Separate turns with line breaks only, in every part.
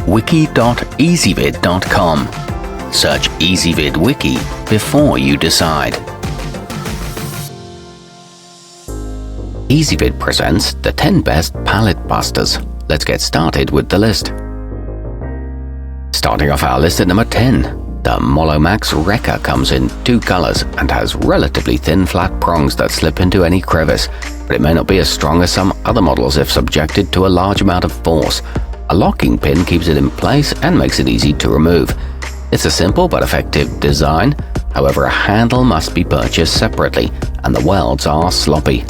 wiki.ezvid.com. Search Ezvid Wiki before you decide. Ezvid presents the 10 best pallet busters. Let's get started with the list. Starting off our list at number 10, the Molomax Wrecker comes in 2 colors and has relatively thin flat prongs that slip into any crevice, but it may not be as strong as some other models if subjected to a large amount of force. A locking pin keeps it in place and makes it easy to remove. It's a simple but effective design, however a handle must be purchased separately and the welds are sloppy.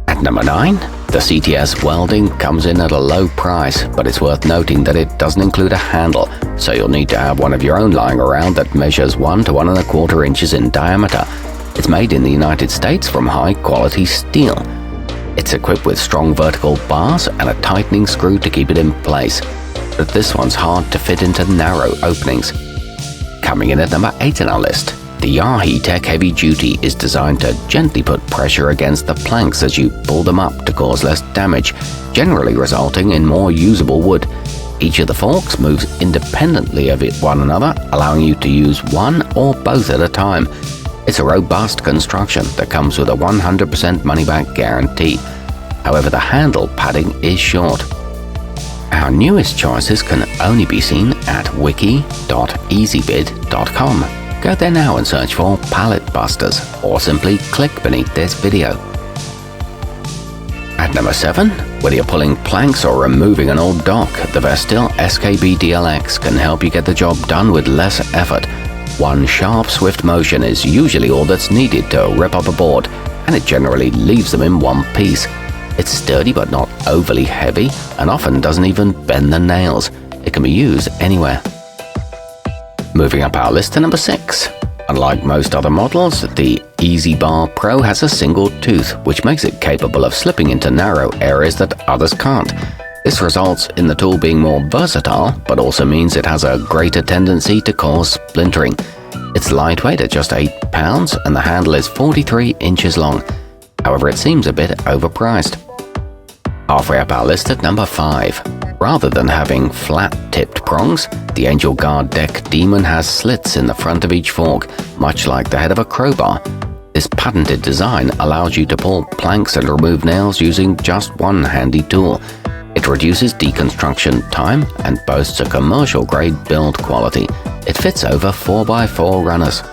At number 9, the CTS welding comes in at a low price, but it's worth noting that it doesn't include a handle, so you'll need to have one of your own lying around that measures 1 to 1 1/4 inches in diameter. It's made in the United States from high-quality steel. It's equipped with strong vertical bars and a tightening screw to keep it in place, but this one's hard to fit into narrow openings. Coming in at number 8 in our list, the yaheetech Heavy Duty is designed to gently put pressure against the planks as you pull them up to cause less damage, generally resulting in more usable wood. Each of the forks moves independently of one another, allowing you to use one or both at a time. It's a robust construction that comes with a 100% money-back guarantee. However, the handle padding is short. Our newest choices can only be seen at wiki.ezvid.com. Go there now and search for Pallet Busters, or simply click beneath this video. At number 7, whether you're pulling planks or removing an old dock, the Vestil skb-dlx can help you get the job done with less effort. One sharp, swift motion is usually all that's needed to rip up a board, and it generally leaves them in one piece. It's sturdy but not overly heavy, and often doesn't even bend the nails. It can be used anywhere. Moving up our list to number 6. Unlike most other models, the Eizzy Bar Pro has a single tooth, which makes it capable of slipping into narrow areas that others can't. This results in the tool being more versatile, but also means it has a greater tendency to cause splintering. It's lightweight at just 8 pounds, and the handle is 43 inches long. However, it seems a bit overpriced. Halfway up our list at number 5. Rather than having flat-tipped prongs, the Angel Guard Deck Demon has slits in the front of each fork, much like the head of a crowbar. This patented design allows you to pull planks and remove nails using just one handy tool. It reduces deconstruction time and boasts a commercial-grade build quality. It fits over 4x4 runners.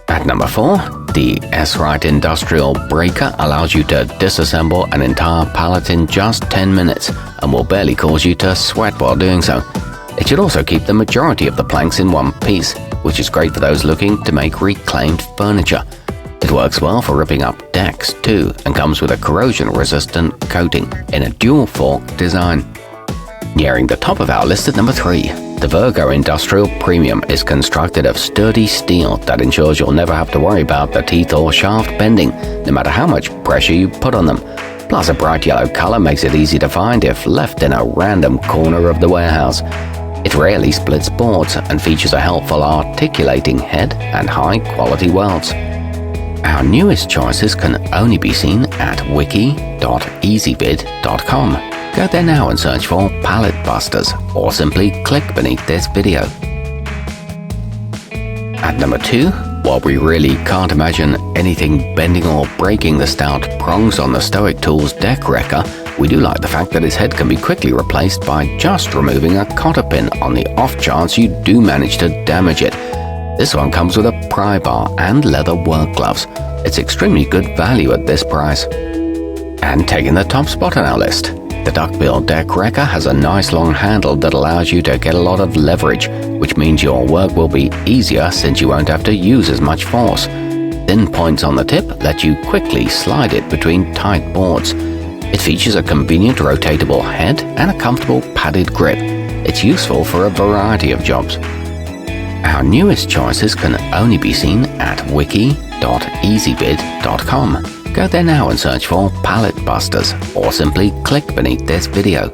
At number 4, the esright industrial breaker allows you to disassemble an entire pallet in just 10 minutes and will barely cause you to sweat while doing so. It should also keep the majority of the planks in one piece, which is great for those looking to make reclaimed furniture. It works well for ripping up decks too, and comes with a corrosion-resistant coating in a dual-fork design. Nearing the top of our list at number 3, the Vergo Industrial Premium is constructed of sturdy steel that ensures you'll never have to worry about the teeth or shaft bending, no matter how much pressure you put on them. Plus, a bright yellow color makes it easy to find if left in a random corner of the warehouse. It rarely splits boards and features a helpful articulating head and high-quality welds. Our newest choices can only be seen at wiki.ezvid.com. Go there now and search for Pallet Busters, or simply click beneath this video. At number 2, while we really can't imagine anything bending or breaking the stout prongs on the Stoic Tools Deck Wrecker, we do like the fact that its head can be quickly replaced by just removing a cotter pin on the off chance you do manage to damage it. This one comes with a pry bar and leather work gloves. It's extremely good value at this price. And taking the top spot on our list, the duckbill Deck Wrecker has a nice long handle that allows you to get a lot of leverage, which means your work will be easier since you won't have to use as much force. Thin points on the tip let you quickly slide it between tight boards. It features a convenient rotatable head and a comfortable padded grip. It's useful for a variety of jobs. Our newest choices can only be seen at wiki.ezvid.com. Go there now and search for Pallet Busters, or simply click beneath this video.